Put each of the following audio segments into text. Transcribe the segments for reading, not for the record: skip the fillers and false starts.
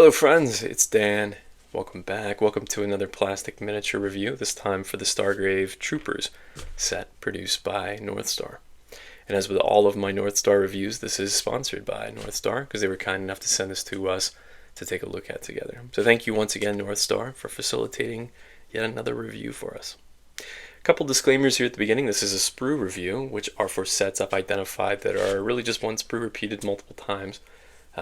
Hello friends, it's Dan. Welcome back. Welcome to another plastic miniature review, this time for the Stargrave Troopers set produced by Northstar. And as with all of my Northstar reviews, this is sponsored by Northstar because they were kind enough to send this to us to take a look at together. So thank you once again, Northstar, for facilitating yet another review for us. A couple disclaimers here at the beginning. This is a sprue review, which are for sets I've identified that are really just one sprue repeated multiple times.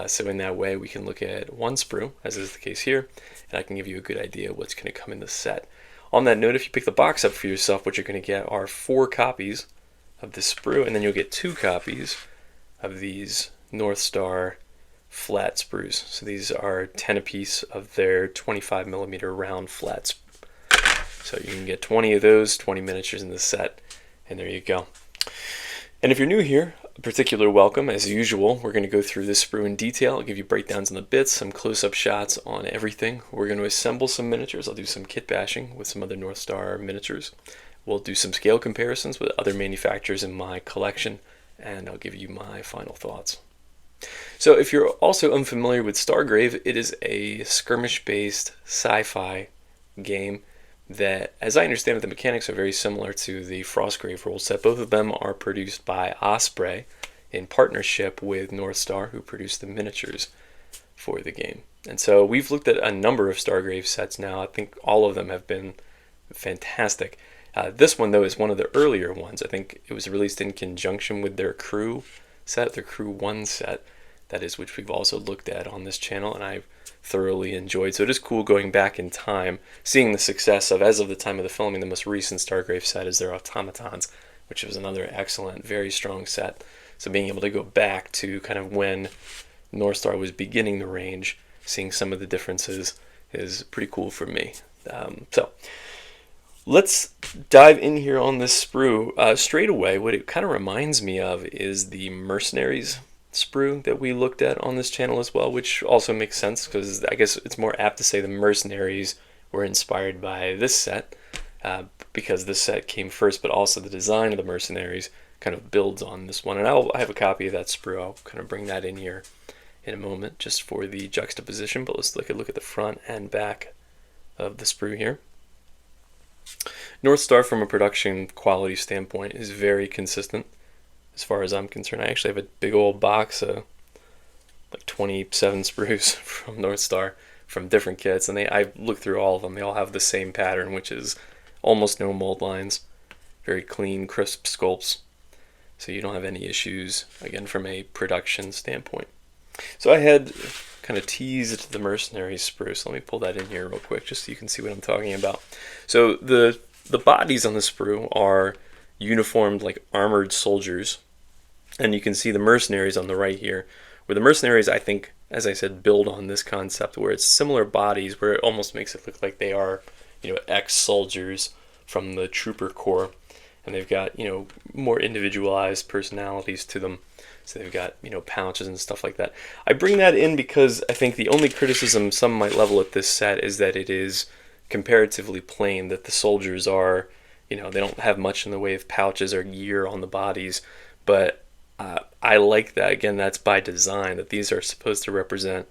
So in that way, we can look at one sprue, as is the case here, and I can give you a good idea of what's going to come in the set. On that note, if you pick the box up for yourself, what you're going to get are 4 copies of this sprue, and then you'll get 2 copies of these Northstar flat sprues. So these are 10 apiece of their 25mm round flats. So you can get 20 of those, 20 miniatures in the set, and there you go. And if you're new here, a particular welcome. As usual, we're going to go through this sprue in detail. I'll give you breakdowns on the bits, some close-up shots on everything. We're going to assemble some miniatures. I'll do some kit bashing with some other Northstar miniatures. We'll do some scale comparisons with other manufacturers in my collection, and I'll give you my final thoughts. So if you're also unfamiliar with Stargrave, it is a skirmish-based sci-fi game that, as I understand it, the mechanics are very similar to the Frostgrave rule set. Both of them are produced by Osprey in partnership with Northstar, who produced the miniatures for the game. And so we've looked at a number of Stargrave sets now. I think all of them have been fantastic. This one, though, is one of the earlier ones. I think it was released in conjunction with their Crew set, their Crew 1 set, that is, which we've also looked at on this channel, and I've thoroughly enjoyed. So it is cool going back in time, seeing the success of, as of the time of the filming, the most recent Stargrave set is their Automatons, which was another excellent, very strong set. So being able to go back to kind of when Northstar was beginning the range, seeing some of the differences is pretty cool for me. So let's dive in here on this sprue. Straight away, what it kind of reminds me of is the Mercenaries sprue that we looked at on this channel as well, which also makes sense because I guess it's more apt to say the Mercenaries were inspired by this set because this set came first, but also the design of the Mercenaries kind of builds on this one. And I have a copy of that sprue. I'll kind of bring that in here in a moment just for the juxtaposition, but let's take a look at the front and back of the sprue here. Northstar, from a production quality standpoint, is very consistent. As far as I'm concerned, I actually have a big old box of like 27 sprues from Northstar from different kits, and I've looked through all of them. They all have the same pattern, which is almost no mold lines, very clean, crisp sculpts, so you don't have any issues, again, from a production standpoint. So I had kind of teased the Mercenaries sprue, so let me pull that in here real quick just so you can see what I'm talking about. So the bodies on the sprue are uniformed like armored soldiers, and you can see the Mercenaries on the right here, where the Mercenaries, I think, as I said, build on this concept where it's similar bodies, where it almost makes it look like they are, ex-soldiers from the Trooper Corps, and they've got, more individualized personalities to them. So they've got, pouches and stuff like that. I bring that in because I think the only criticism some might level at this set is that it is comparatively plain, that the soldiers are, they don't have much in the way of pouches or gear on the bodies, but I like that. Again, that's by design, that these are supposed to represent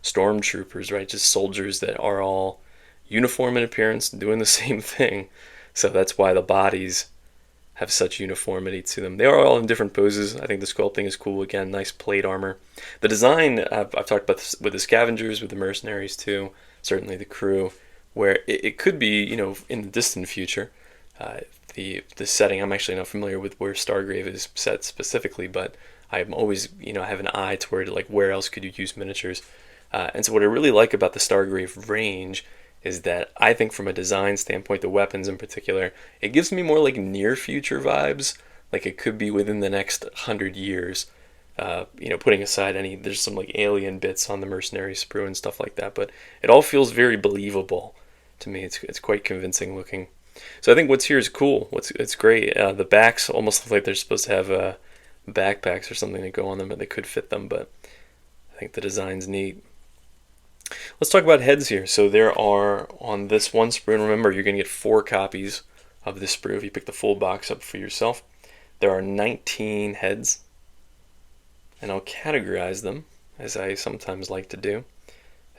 stormtroopers, right? Just soldiers that are all uniform in appearance, doing the same thing. So that's why the bodies have such uniformity to them. They are all in different poses. I think the sculpting is cool. Again, nice plate armor. The design, I've talked about this with the Scavengers, with the Mercenaries too, certainly the Crew, where it could be, in the distant future, the setting. I'm actually not familiar with where Stargrave is set specifically, but I'm always, have an eye toward like where else could you use miniatures. And so what I really like about the Stargrave range is that I think from a design standpoint, the weapons in particular, it gives me more like near future vibes, like it could be within the next 100 years. Putting aside there's some like alien bits on the Mercenary sprue and stuff like that, but it all feels very believable to me. It's quite convincing looking. So I think what's here is cool. It's great. The backs almost look like they're supposed to have backpacks or something that go on them, and they could fit them, but I think the design's neat. Let's talk about heads here. So there are, on this one sprue, and remember, you're going to get 4 copies of this sprue if you pick the full box up for yourself. There are 19 heads, and I'll categorize them, as I sometimes like to do.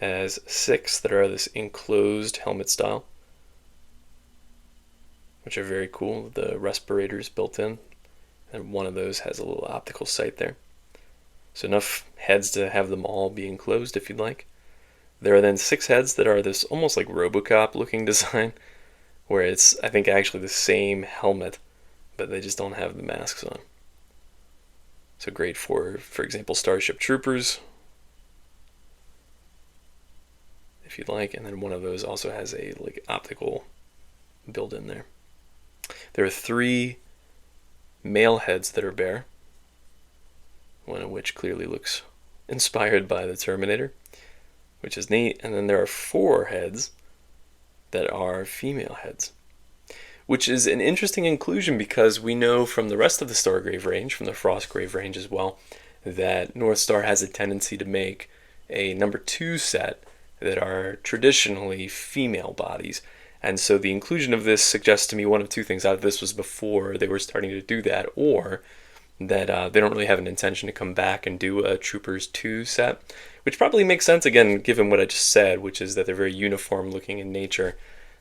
has 6 that are this enclosed helmet style, which are very cool. The respirators built in, and one of those has a little optical sight there. So enough heads to have them all be enclosed if you'd like. There are then 6 heads that are this almost like Robocop looking design, where it's, I think, actually the same helmet, but they just don't have the masks on. So great for example, Starship Troopers, if you'd like, and then one of those also has a like optical built in there. There are 3 male heads that are bare, one of which clearly looks inspired by the Terminator, which is neat. And then there are 4 heads that are female heads, which is an interesting inclusion because we know from the rest of the Stargrave range, from the Frostgrave range as well, that Northstar has a tendency to make a number 2 set that are traditionally female bodies. And so the inclusion of this suggests to me one of 2 things. Either this was before they were starting to do that, or that they don't really have an intention to come back and do a Troopers 2 set, which probably makes sense, again, given what I just said, which is that they're very uniform looking in nature.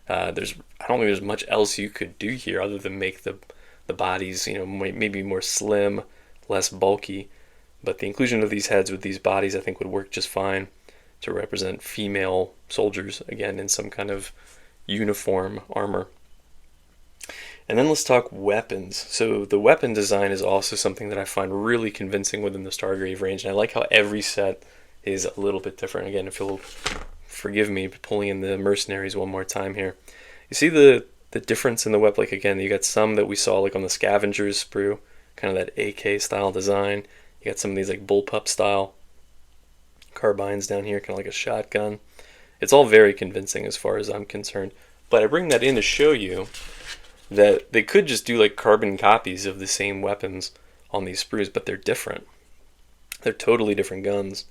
I don't think there's much else you could do here other than make the bodies, maybe more slim, less bulky. But the inclusion of these heads with these bodies, I think, would work just fine to represent female soldiers, again, in some kind of uniform armor. And then let's talk weapons. So the weapon design is also something that I find really convincing within the Stargrave range, and I like how every set is a little bit different. Again, if you'll forgive me pulling in the mercenaries one more time here. You see the difference in the weapon? Like, again, you got some that we saw like on the Scavengers sprue, kind of that AK style design. You got some of these like bullpup style carbines down here, kind of like a shotgun. It's all very convincing as far as I'm concerned. But I bring that in to show you that they could just do like carbon copies of the same weapons on these sprues, but they're different. They're totally different guns,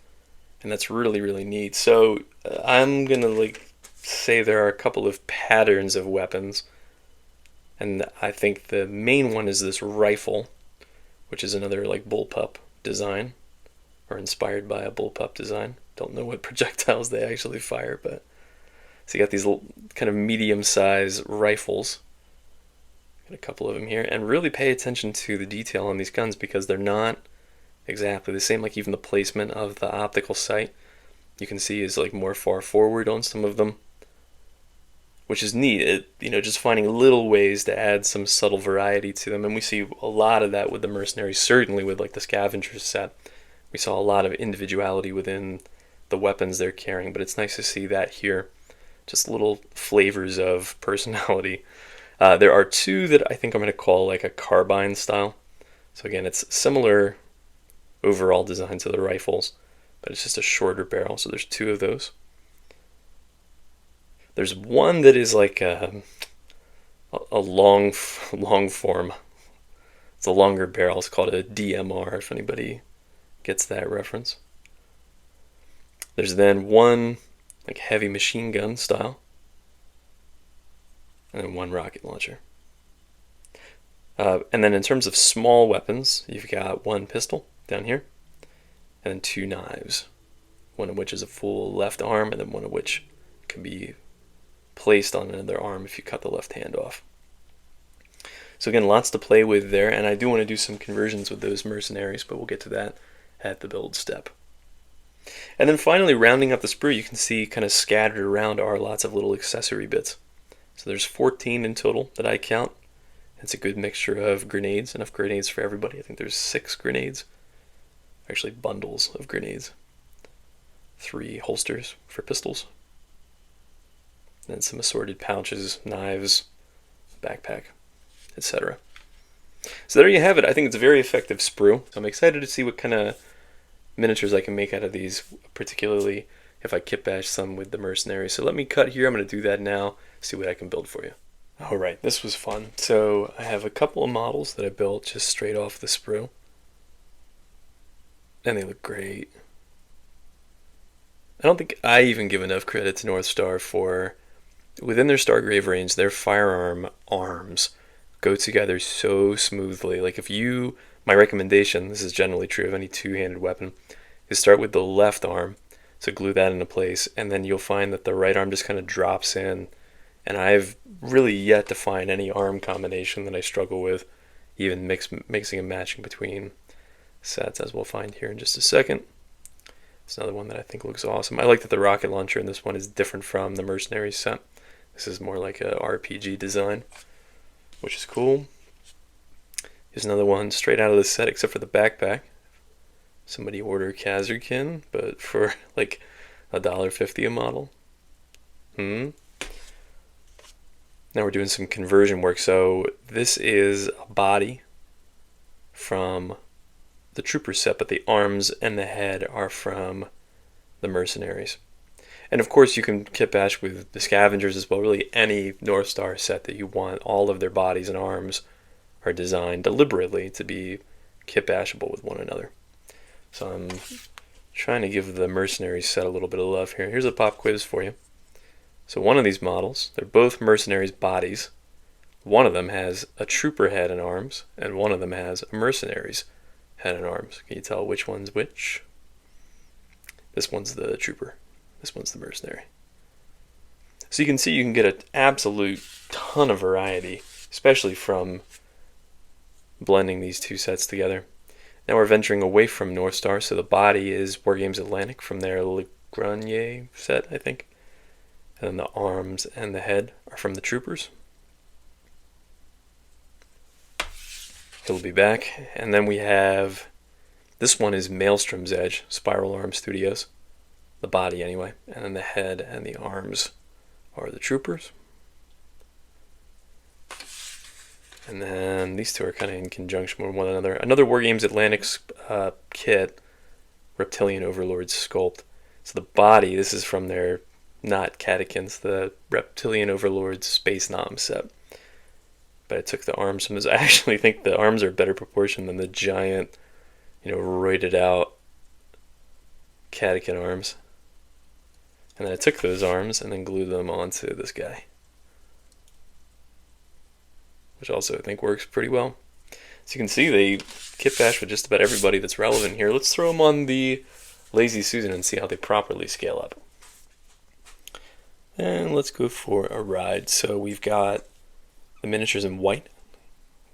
and that's really, really neat. So I'm gonna like say there are a couple of patterns of weapons, and I think the main one is this rifle, which is another like bullpup design, or inspired by a bullpup design. Don't know what projectiles they actually fire, but so you got these little kind of medium-sized rifles. Got a couple of them here, and really pay attention to the detail on these guns because they're not exactly the same. Like even the placement of the optical sight, you can see is like more far forward on some of them, which is neat. Just finding little ways to add some subtle variety to them, and we see a lot of that with the mercenaries. Certainly with like the Scavengers set, we saw a lot of individuality within the weapons they're carrying, but it's nice to see that here. Just little flavors of personality. There are 2 that I think I'm going to call like a carbine style. So again, it's similar overall design to the rifles, but it's just a shorter barrel. So there's 2 of those. There's one that is like a long form. It's a longer barrel. It's called a DMR, if anybody gets that reference. There's then one like heavy machine gun style, and then one rocket launcher. And then in terms of small weapons, you've got one pistol down here, and then 2 knives, one of which is a full left arm, and then one of which can be placed on another arm if you cut the left hand off. So again, lots to play with there, and I do want to do some conversions with those mercenaries, but we'll get to that at the build step. And then finally, rounding up the sprue, you can see kind of scattered around are lots of little accessory bits. So there's 14 in total that I count. It's a good mixture of grenades, enough grenades for everybody. I think there's 6 grenades, actually bundles of grenades. 3 holsters for pistols. Then some assorted pouches, knives, backpack, etc. So there you have it. I think it's a very effective sprue. So I'm excited to see what kind of miniatures I can make out of these, particularly if I kit bash some with the mercenaries. So let me cut here. I'm going to do that now, see what I can build for you. Alright, this was fun. So I have a couple of models that I built just straight off the sprue, and they look great. I don't think I even give enough credit to Northstar for, within their Stargrave range, their firearm arms go together so smoothly. Like my recommendation, this is generally true of any 2-handed weapon, is start with the left arm, So glue that into place, and then you'll find that the right arm just kind of drops in. And I've really yet to find any arm combination that I struggle with, even mixing and matching between sets, as we'll find here in just a second. It's another one that I think looks awesome. I like that the rocket launcher in this one is different from the Mercenaries set. This is more like a RPG design, which is cool. Here's another one straight out of the set, except for the backpack. Somebody order Kazurkin, but for like $1.50 a model. Now we're doing some conversion work. So this is a body from the Trooper set, but the arms and the head are from the Mercenaries. And of course you can kit bash with the Scavengers as well. Really any North Star set that you want, all of their bodies and arms are designed deliberately to be kit bashable with one another. So I'm trying to give the Mercenaries set a little bit of love here. Here's a pop quiz for you. So one of these models, they're both Mercenaries bodies. One of them has a Trooper head and arms, and one of them has a Mercenaries head and arms. Can you tell which one's which? This one's the Trooper. This one's the Mercenary. So you can see you can get an absolute ton of variety, especially from blending these two sets together. Now we're venturing away from North Star, so the body is Wargames Atlantic from their Le Grenier set, I think. And then the arms and the head are from the Troopers. He'll be back. And then we have, this one is Maelstrom's Edge, Spiral Arm Studios. The body anyway. And then the head and the arms are the Troopers. And then these two are kind of in conjunction with one another. Another Wargames Atlantic's kit, Reptilian Overlord's Sculpt. So the body, this is from their, not Catechins, the Reptilian Overlord's Space Nom set. But I took the arms from this. I actually think the arms are better proportioned than the giant, roided out Catechin arms. And then I took those arms and then glued them onto this guy, which also I think works pretty well. So you can see they kit bash with just about everybody that's relevant here. Let's throw them on the Lazy Susan and see how they properly scale up. And let's go for a ride. So we've got the miniatures in white,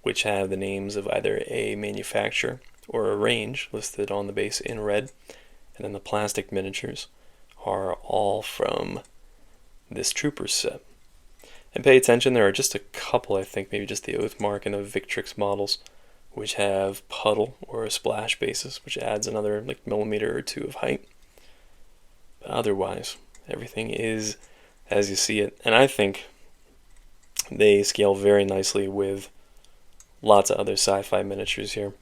which have the names of either a manufacturer or a range listed on the base in red. And then the plastic miniatures are all from this Troopers set. And pay attention, there are just a couple, I think, maybe just the Oathmark and the Victrix models, which have puddle or a splash basis, which adds another like millimeter or two of height. But otherwise, everything is as you see it. And I think they scale very nicely with lots of other sci-fi miniatures here.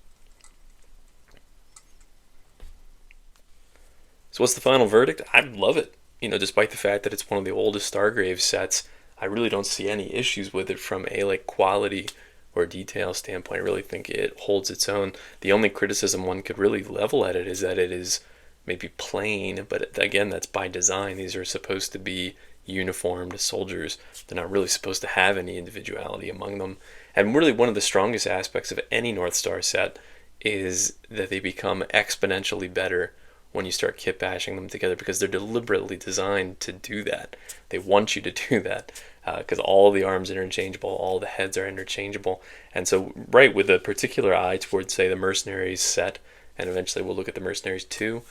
So what's the final verdict? I love it. Despite the fact that it's one of the oldest Stargrave sets, I really don't see any issues with it from a quality or detail standpoint. I really think it holds its own. The only criticism one could really level at it is that it is maybe plain, but again, that's by design. These are supposed to be uniformed soldiers. They're not really supposed to have any individuality among them. And really one of the strongest aspects of any North Star set is that they become exponentially better when you start kit bashing them together, because they're deliberately designed to do that. They want you to do that because all the arms are interchangeable, all the heads are interchangeable. And so right, with a particular eye towards, say, the Mercenaries set, and eventually we'll look at the Mercenaries 2,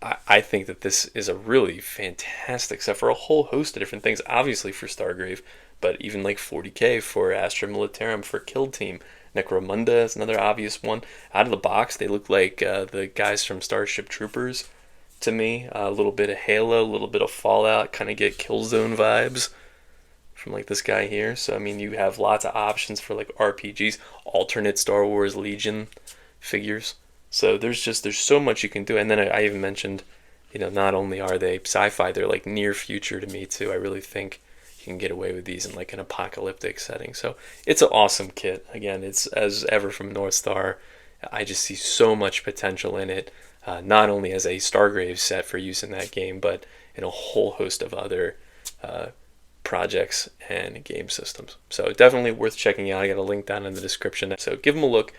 I think that this is a really fantastic set for a whole host of different things. Obviously for Stargrave, but even like 40k for Astra Militarum, for Kill Team. Necromunda is another obvious one. Out of the box, they look like the guys from Starship Troopers to me. A little bit of Halo, a little bit of Fallout, kind of get Killzone vibes from like this guy here. So I mean, you have lots of options for like RPGs, alternate Star Wars Legion figures. So there's so much you can do. And then I even mentioned, not only are they sci-fi, they're like near future to me too. I really think you can get away with these in like an apocalyptic setting. So it's an awesome kit. Again, it's as ever from North Star. I just see so much potential in it, not only as a Stargrave set for use in that game, but in a whole host of other projects and game systems. So definitely worth checking out. I got a link down in the description. So give them a look.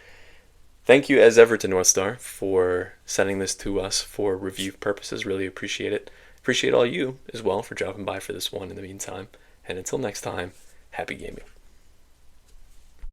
thank you as ever to Northstar for sending this to us for review purposes. Really appreciate it. Appreciate all you as well for dropping by for this one in the meantime. And until next time, happy gaming.